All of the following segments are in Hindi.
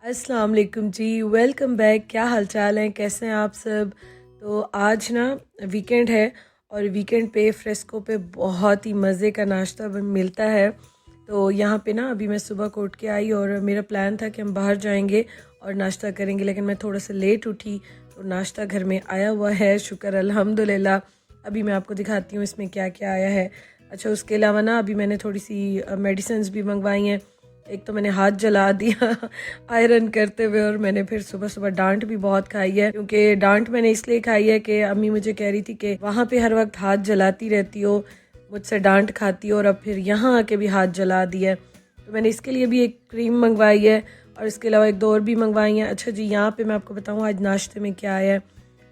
अस्सलाम वालेकुम जी, वेलकम बैक। क्या हाल चाल है, कैसे हैं आप सब। तो आज ना वीकेंड है और वीकेंड पे फ्रेस्को पे बहुत ही मज़े का नाश्ता मिलता है। तो यहाँ पे ना अभी मैं सुबह को उठ के आई और मेरा प्लान था कि हम बाहर जाएंगे और नाश्ता करेंगे, लेकिन मैं थोड़ा सा लेट उठी तो नाश्ता घर में आया हुआ है, शुक्र अल्हम्दुलिल्लाह। अभी मैं आपको दिखाती हूँ इसमें क्या क्या आया है। अच्छा, उसके अलावा ना अभी मैंने थोड़ी सी मेडिसिन्स भी मंगवाई हैं। एक तो मैंने हाथ जला दिया आयरन करते हुए, और मैंने फिर सुबह सुबह डांट भी बहुत खाई है, क्योंकि डांट मैंने इसलिए खाई है कि अम्मी मुझे कह रही थी कि वहाँ पे हर वक्त हाथ जलाती रहती हो, मुझसे डांट खाती हो, और अब फिर यहाँ आके भी हाथ जला दिया है। तो मैंने इसके लिए भी एक क्रीम मंगवाई है और इसके अलावा एक दो और भी मंगवाई हैं। अच्छा जी, यहाँ पे मैं आपको बताऊँ आज नाश्ते में क्या आया है।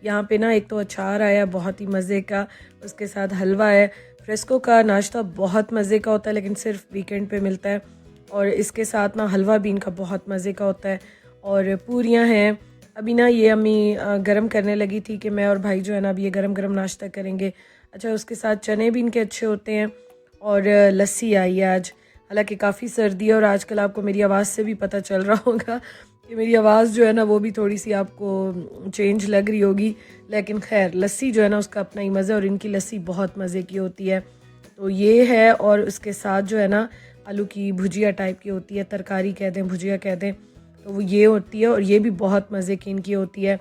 यहाँ पे ना एक तो अचार आया बहुत ही मज़े का, उसके साथ हलवा है। फ्रेस्को का नाश्ता बहुत मज़े का होता है, लेकिन सिर्फ वीकेंड पे मिलता है। और इसके साथ ना हलवा भी इनका बहुत मज़े का होता है और पूरियाँ हैं। अभी ना ये अम्मी गरम करने लगी थी कि मैं और भाई जो है ना अभी ये गरम गरम नाश्ता करेंगे। अच्छा, उसके साथ चने भी इनके अच्छे होते हैं और लस्सी आई है आज। हालांकि काफ़ी सर्दी है और आजकल आपको मेरी आवाज़ से भी पता चल रहा होगा कि मेरी आवाज़ जो है ना वो भी थोड़ी सी आपको चेंज लग रही होगी, लेकिन खैर लस्सी जो है ना उसका अपना ही मज़ा है और इनकी लस्सी बहुत मज़े की होती है। तो ये है, और उसके साथ जो है ना आलू की भुजिया टाइप की होती है, तरकारी कह दें भुजिया कह दें, तो वो ये होती है और ये भी बहुत मज़े की इनकी होती है।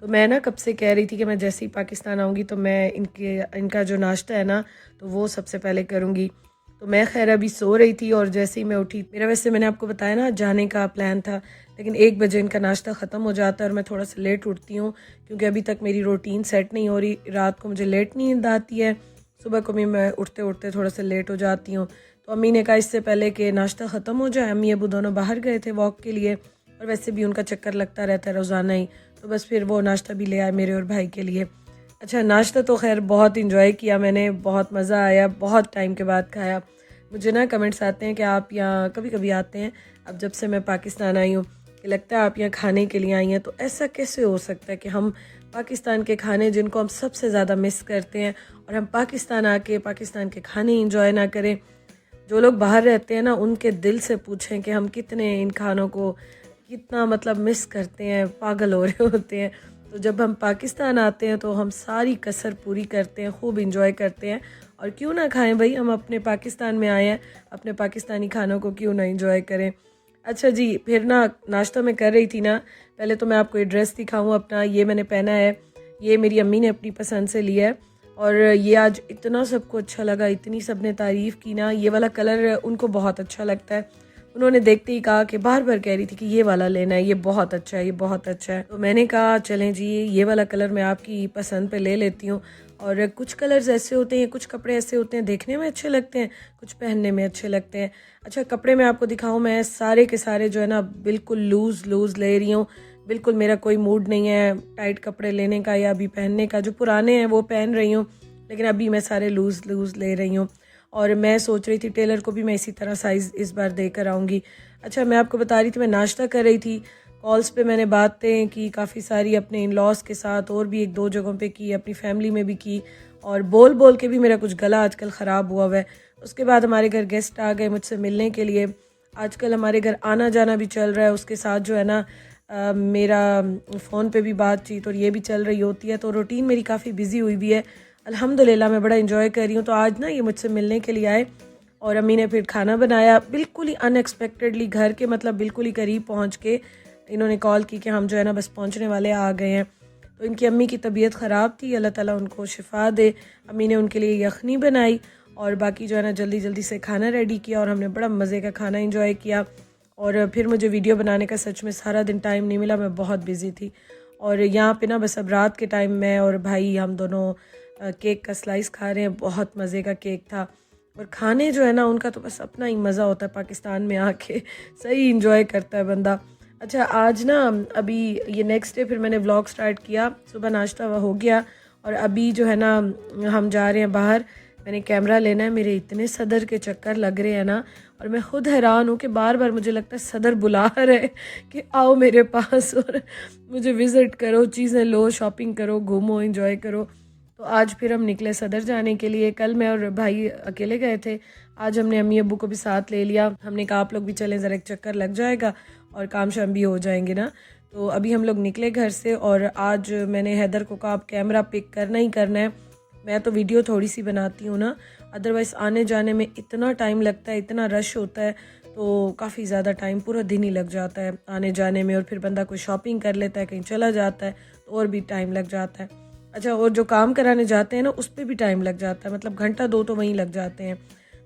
तो मैं ना कब से कह रही थी कि मैं जैसे ही पाकिस्तान आऊँगी तो मैं इनका जो नाश्ता है ना तो वो सबसे पहले करूँगी। तो मैं खैर अभी सो रही थी और जैसे ही मैं उठी, मेरा वैसे मैंने आपको बताया ना जाने का प्लान था, लेकिन 1 बजे इनका नाश्ता ख़त्म हो जाता है और मैं थोड़ा सा लेट उठती हूँ क्योंकि अभी तक मेरी रूटीन सेट नहीं हो रही। रात को मुझे लेट नींद आती है, सुबह को भी मैं उठते उठते थोड़ा सा लेट हो जाती हूँ। तो अम्मी ने कहा इससे पहले कि नाश्ता ख़त्म हो जाए, अम्मी अबू दोनों बाहर गए थे वॉक के लिए और वैसे भी उनका चक्कर लगता रहता है रोज़ाना ही, तो बस फिर वो नाश्ता भी ले आए मेरे और भाई के लिए। अच्छा, नाश्ता तो खैर बहुत इंजॉय किया मैंने, बहुत मज़ा आया, बहुत टाइम के बाद खाया। मुझे ना कमेंट्स आते हैं कि आप यहाँ कभी कभी आते हैं, अब जब से मैं पाकिस्तान आई हूँ कि लगता है आप यहाँ खाने के लिए आई हैं। तो ऐसा कैसे हो सकता है कि हम पाकिस्तान के खाने जिनको हम सबसे ज़्यादा मिस करते हैं और हम पाकिस्तान आके पाकिस्तान के खाने इंजॉय ना करें। जो लोग बाहर रहते हैं ना उनके दिल से पूछें कि हम कितने इन खानों को कितना मतलब मिस करते हैं, पागल हो रहे होते हैं। तो जब हम पाकिस्तान आते हैं तो हम सारी कसर पूरी करते हैं, खूब इंजॉय करते हैं। और क्यों ना खाएं भाई, हम अपने पाकिस्तान में आए हैं, अपने पाकिस्तानी खानों को क्यों ना इंजॉय करें। अच्छा जी, फिर ना नाश्ता मैं कर रही थी ना, पहले तो मैं आपको ये ड्रेस दिखाऊं अपना, ये मैंने पहना है, ये मेरी अम्मी ने अपनी पसंद से लिया है और ये आज इतना सबको अच्छा लगा, इतनी सबने तारीफ़ की ना। ये वाला कलर उनको बहुत अच्छा लगता है, उन्होंने देखते ही कहा कि बार बार कह रही थी कि ये वाला लेना है, ये बहुत अच्छा है, ये बहुत अच्छा है। तो मैंने कहा चलें जी, ये वाला कलर मैं आपकी पसंद पे ले लेती हूँ। और कुछ कलर्स ऐसे होते हैं, कुछ कपड़े ऐसे होते हैं देखने में अच्छे लगते हैं, कुछ पहनने में अच्छे लगते हैं। अच्छा, कपड़े मैं आपको दिखाऊं, मैं सारे के सारे जो है ना बिल्कुल लूज़ लूज़ ले रही हूँ। बिल्कुल मेरा कोई मूड नहीं है टाइट कपड़े लेने का या अभी पहनने का, जो पुराने हैं वो पहन रही हूँ, लेकिन अभी मैं सारे लूज़ लूज़ ले रही हूँ। और मैं सोच रही थी टेलर को भी मैं इसी तरह साइज़ इस बार देकर आऊँगी। अच्छा, मैं आपको बता रही थी मैं नाश्ता कर रही थी, कॉल्स पे मैंने बातें की काफ़ी सारी अपने इन लॉज के साथ, और भी एक दो जगहों पे की, अपनी फैमिली में भी की, और बोल बोल के भी मेरा कुछ गला आजकल ख़राब हुआ हुआ है। उसके बाद हमारे घर गेस्ट आ गए मुझसे मिलने के लिए, आजकल हमारे घर आना जाना भी चल रहा है, उसके साथ जो है ना मेरा फ़ोन पे भी बातचीत और ये भी चल रही होती है, तो रूटीन मेरी काफ़ी बिजी हुई भी है। अल्हम्दुलिल्लाह मैं बड़ा इंजॉय कर रही हूँ। तो आज ना ये मुझसे मिलने के लिए आए और अम्मी ने फिर खाना बनाया, बिल्कुल ही अनएक्सपेक्टेडली घर के मतलब बिल्कुल ही करीब पहुँच के इन्होंने कॉल की कि हम जो है ना बस पहुँचने वाले आ गए हैं। तो इनकी अम्मी की तबीयत ख़राब थी, अल्लाह ताला उनको शिफा दे। अम्मी ने उनके लिए यखनी बनाई और बाकी जो है ना जल्दी जल्दी से खाना रेडी किया और हमने बड़ा मज़े का खाना इंजॉय किया। और फिर मुझे वीडियो बनाने का सच में सारा दिन टाइम नहीं मिला, मैं बहुत बिज़ी थी। और यहाँ पे ना बस अब रात के टाइम मैं और भाई हम दोनों केक का स्लाइस खा रहे हैं, बहुत मज़े का केक था। और खाने जो है ना उनका तो बस अपना ही मज़ा होता है, पाकिस्तान में आके सही इंजॉय करता है बंदा। अच्छा, आज ना अभी ये नेक्स्ट डे फिर मैंने व्लॉग स्टार्ट किया, सुबह नाश्ता हो गया और अभी जो है ना हम जा रहे हैं बाहर, मैंने कैमरा लेना है। मेरे इतने सदर के चक्कर लग रहे हैं ना, और मैं खुद हैरान हूँ कि बार बार मुझे लगता है सदर बुला रहे कि आओ मेरे पास और मुझे विज़िट करो, चीज़ें लो, शॉपिंग करो, घूमो, इंजॉय करो। तो आज फिर हम निकले सदर जाने के लिए। कल मैं और भाई अकेले गए थे, आज हमने अम्मी अब्बू को भी साथ ले लिया। हमने कहा आप लोग भी चलें, ज़रा एक चक्कर लग जाएगा और काम शाम भी हो जाएंगे ना। तो अभी हम लोग निकले घर से और आज मैंने हैदर को कहा आप कैमरा पिक करना ही करना है। मैं तो वीडियो थोड़ी सी बनाती हूँ ना, अदरवाइज़ आने जाने में इतना टाइम लगता है, इतना रश होता है, तो काफ़ी ज़्यादा टाइम, पूरा दिन ही लग जाता है आने जाने में। और फिर बंदा कोई शॉपिंग कर लेता है, कहीं चला जाता है तो और भी टाइम लग जाता है। अच्छा, और जो काम कराने जाते हैं ना उस पर भी टाइम लग जाता है, मतलब घंटा दो तो वहीं लग जाते हैं।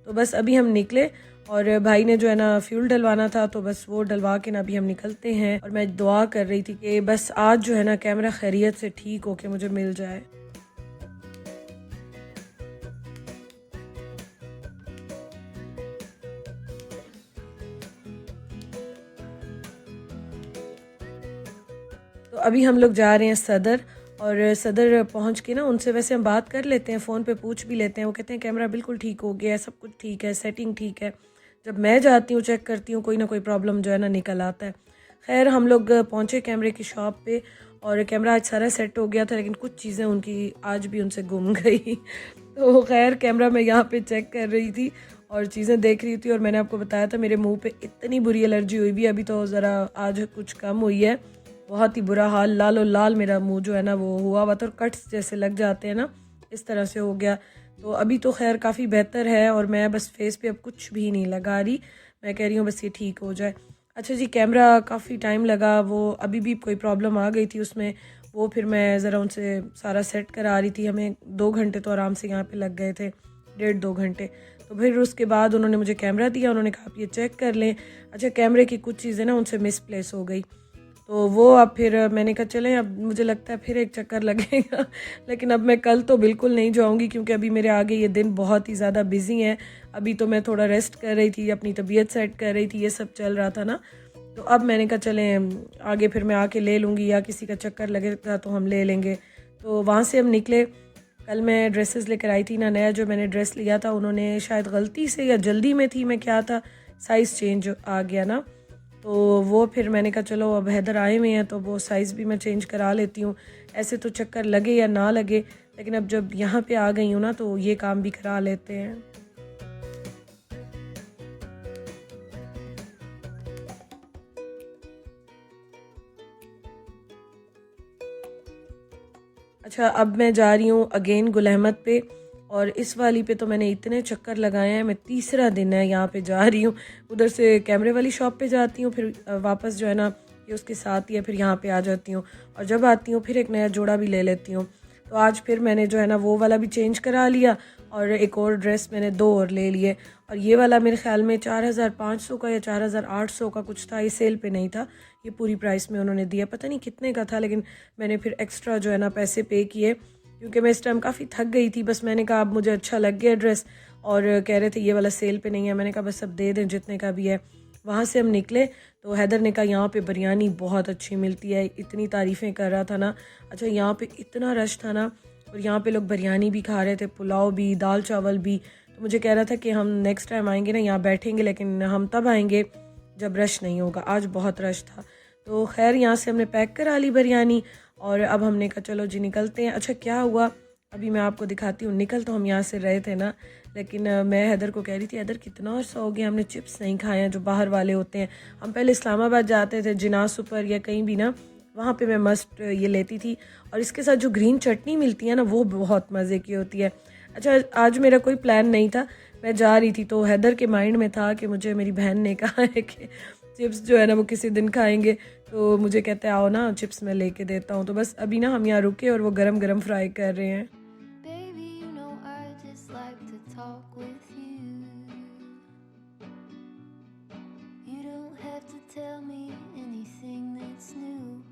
तो बस अभी हम निकले और भाई ने जो है ना फ्यूल डलवाना था, तो बस वो डलवा के ना अभी हम निकलते हैं। और मैं दुआ कर रही थी कि बस आज जो है ना कैमरा खैरियत से ठीक हो के मुझे मिल जाए। तो अभी हम लोग जा रहे हैं सदर, और सदर पहुंच के ना उनसे वैसे हम बात कर लेते हैं, फ़ोन पे पूछ भी लेते हैं। वो कहते हैं कैमरा बिल्कुल ठीक हो गया है, सब कुछ ठीक है, सेटिंग ठीक है। जब मैं जाती हूँ चेक करती हूँ, कोई ना कोई प्रॉब्लम जो है ना निकल आता है। खैर हम लोग पहुँचे कैमरे की शॉप पे, और कैमरा आज सारा सेट हो गया था, लेकिन कुछ चीज़ें उनकी आज भी उनसे गुम गई। तो खैर कैमरा मैं यहाँ पे चेक कर रही थी और चीज़ें देख रही थी, और मैंने आपको बताया था मेरे मुंह पे इतनी बुरी एलर्जी हुई भी, अभी तो ज़रा आज कुछ कम हुई है। बहुत ही बुरा हाल, लाल लाल मेरा मुंह जो है ना वो हुआ हुआ था, और कट्स जैसे लग जाते हैं ना, इस तरह से हो गया। तो अभी तो खैर काफ़ी बेहतर है, और मैं बस फेस पे अब कुछ भी नहीं लगा रही, मैं कह रही हूँ बस ये ठीक हो जाए। अच्छा जी, कैमरा काफ़ी टाइम लगा, वो अभी भी कोई प्रॉब्लम आ गई थी उसमें, वो फिर मैं ज़रा उनसे सारा सेट करा रही थी। हमें 2 घंटे तो आराम से यहाँ पे लग गए थे, 1.5-2 घंटे। तो फिर उसके बाद उन्होंने मुझे कैमरा दिया, उन्होंने कहा आप ये चेक कर लें। अच्छा, कैमरे की कुछ चीज़ें ना उनसे मिसप्लेस हो गई, तो वो अब फिर मैंने कहा चलें, अब मुझे लगता है फिर एक चक्कर लगेगा। लेकिन अब मैं कल तो बिल्कुल नहीं जाऊंगी, क्योंकि अभी मेरे आगे ये दिन बहुत ही ज़्यादा बिजी हैं। अभी तो मैं थोड़ा रेस्ट कर रही थी, अपनी तबीयत सेट कर रही थी, ये सब चल रहा था ना। तो अब मैंने कहा चलें आगे फिर मैं आके ले लूँगी, या किसी का चक्कर लगेगा तो हम ले लेंगे। तो वहाँ से हम निकले। कल मैं ड्रेसेस लेकर आई थी ना, नया जो मैंने ड्रेस लिया था, उन्होंने शायद गलती से या जल्दी में थी, मैं क्या था, साइज़ चेंज आ गया ना। तो वो फिर मैंने कहा चलो अब हैदर आए हुए हैं तो वो साइज़ भी मैं चेंज करा लेती हूँ। ऐसे तो चक्कर लगे या ना लगे, लेकिन अब जब यहाँ पे आ गई हूँ ना तो ये काम भी करा लेते हैं। अच्छा, अब मैं जा रही हूँ अगेन गुल अहमद पे, और इस वाली पे तो मैंने इतने चक्कर लगाए हैं, मैं तीसरा दिन है यहाँ पे जा रही हूँ। उधर से कैमरे वाली शॉप पे जाती हूँ, फिर वापस जो है ना ये उसके साथ ही है, फिर यहाँ पे आ जाती हूँ, और जब आती हूँ फिर एक नया जोड़ा भी ले लेती हूँ। तो आज फिर मैंने जो है ना वो वाला भी चेंज करा लिया, और एक और ड्रेस मैंने 2 और ले लिए। और ये वाला मेरे ख्याल में 4,500 का या 4,800 का कुछ था, ये सेल पे नहीं था, ये पूरी प्राइस में उन्होंने दिया, पता नहीं कितने का था, लेकिन मैंने फिर एक्स्ट्रा जो है ना पैसे पे किए, क्योंकि मैं इस टाइम काफ़ी थक गई थी। बस मैंने कहा अब मुझे अच्छा लग गया ड्रेस, और कह रहे थे ये वाला सेल पे नहीं है, मैंने कहा बस अब दे दें जितने का भी है। वहाँ से हम निकले तो हैदर ने कहा यहाँ पे बिरयानी बहुत अच्छी मिलती है, इतनी तारीफ़ें कर रहा था ना। अच्छा, यहाँ पे इतना रश था ना, और यहाँ पे लोग बिरयानी भी खा रहे थे, पुलाव भी, दाल चावल भी। तो मुझे कह रहा था कि हम नेक्स्ट टाइम आएंगे ना यहाँ बैठेंगे, लेकिन हम तब आएंगे जब रश नहीं होगा, आज बहुत रश था। तो खैर यहाँ से हमने पैक करा ली बिरयानी, और अब हमने कहा चलो जी निकलते हैं। अच्छा, क्या हुआ अभी मैं आपको दिखाती हूँ। निकल तो हम यहाँ से रहे थे ना, लेकिन मैं हैदर को कह रही थी हैदर कितना अर्सा हो गया हमने चिप्स नहीं खाए हैं जो बाहर वाले होते हैं। हम पहले इस्लामाबाद जाते थे जिनासु पर या कहीं भी ना, वहाँ पे मैं मस्ट ये लेती थी, और इसके साथ जो ग्रीन चटनी मिलती है ना वो बहुत मज़े की होती है। अच्छा, आज मेरा कोई प्लान नहीं था, मैं जा रही थी, तो हैदर के माइंड में था कि मुझे मेरी बहन ने कहा है कि चिप्स जो है ना वो किसी दिन खाएंगे, तो मुझे कहते हैं आओ ना चिप्स मैं लेके देता हूँ। तो बस अभी ना हम यहाँ रुके और वो गरम गरम फ्राई कर रहे हैं। Baby, you know I just like to talk with you. You don't have to tell me anything that's new.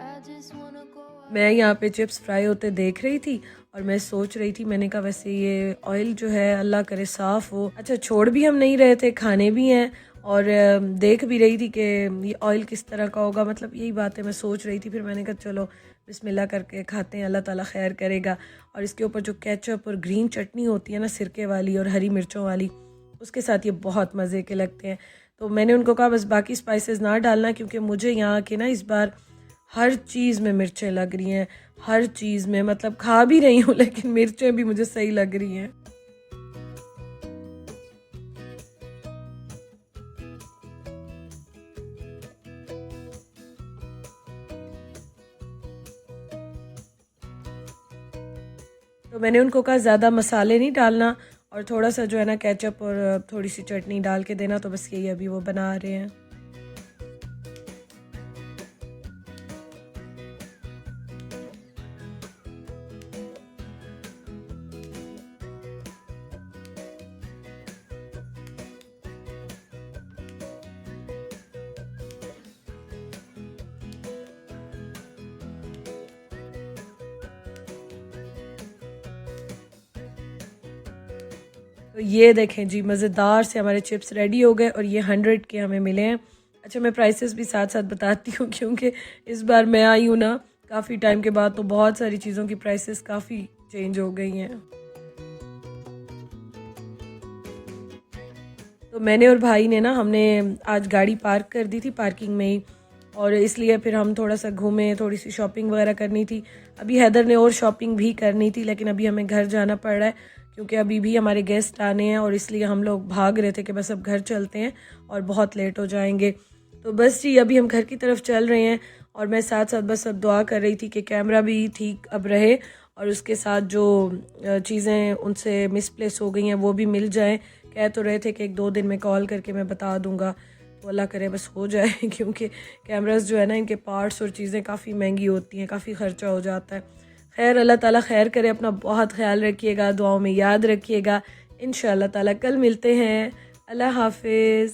I just wanna go out. मैं यहाँ पे चिप्स फ्राई होते देख रही थी, और मैं सोच रही थी, मैंने कहा वैसे ये ऑयल जो है अल्लाह करे साफ़ हो। अच्छा, छोड़ भी हम नहीं रहे थे, खाने भी हैं, और देख भी रही थी कि ये ऑयल किस तरह का होगा, मतलब यही बातें मैं सोच रही थी। फिर मैंने कहा चलो बिस्मिल्लाह करके खाते हैं, अल्लाह ताला खैर करेगा। और इसके ऊपर जो केचप और ग्रीन चटनी होती है ना सिरके वाली और हरी मिर्चों वाली, उसके साथ ये बहुत मज़े के लगते हैं। तो मैंने उनको कहा बस बाकी स्पाइसेस ना डालना, क्योंकि मुझे यहाँ के ना इस बार हर चीज़ में मिर्चें लग रही हैं, हर चीज़ में, मतलब खा भी रही हूँ लेकिन मिर्चें भी मुझे सही लग रही हैं। तो मैंने उनको कहा ज़्यादा मसाले नहीं डालना और थोड़ा सा जो है ना केचप और थोड़ी सी चटनी डाल के देना। तो बस यही अभी वो बना रहे हैं। तो ये देखें जी, मज़ेदार से हमारे चिप्स रेडी हो गए और ये 100 के हमें मिले हैं। अच्छा, मैं प्राइसेस भी साथ साथ बताती हूँ क्योंकि इस बार मैं आई हूँ ना काफ़ी टाइम के बाद, तो बहुत सारी चीज़ों की प्राइसेस काफ़ी चेंज हो गई हैं। तो मैंने और भाई ने ना, हमने आज गाड़ी पार्क कर दी थी पार्किंग में ही, और इसलिए फिर हम थोड़ा सा घूमे, थोड़ी सी शॉपिंग वगैरह करनी थी। अभी हैदर ने और शॉपिंग भी करनी थी, लेकिन अभी हमें घर जाना पड़ रहा है क्योंकि अभी भी हमारे गेस्ट आने हैं, और इसलिए हम लोग भाग रहे थे कि बस अब घर चलते हैं और बहुत लेट हो जाएंगे। तो बस जी, अभी हम घर की तरफ चल रहे हैं, और मैं साथ साथ बस अब दुआ कर रही थी कि कैमरा भी ठीक अब रहे, और उसके साथ जो चीज़ें उनसे मिसप्लेस हो गई हैं वो भी मिल जाएं। कह तो रहे थे कि 1-2 दिन में कॉल करके मैं बता दूंगा, तो अल्लाह करे बस हो जाए क्योंकि कैमरास जो है ना, इनके पार्ट्स और चीज़ें काफ़ी महंगी होती हैं, काफ़ी ख़र्चा हो जाता है। खैर, अल्लाह ताला खैर करे, अपना बहुत ख्याल रखिएगा, दुआओं में याद रखिएगा। इंशाअल्लाह ताला कल मिलते हैं। अल्लाह हाफिज़।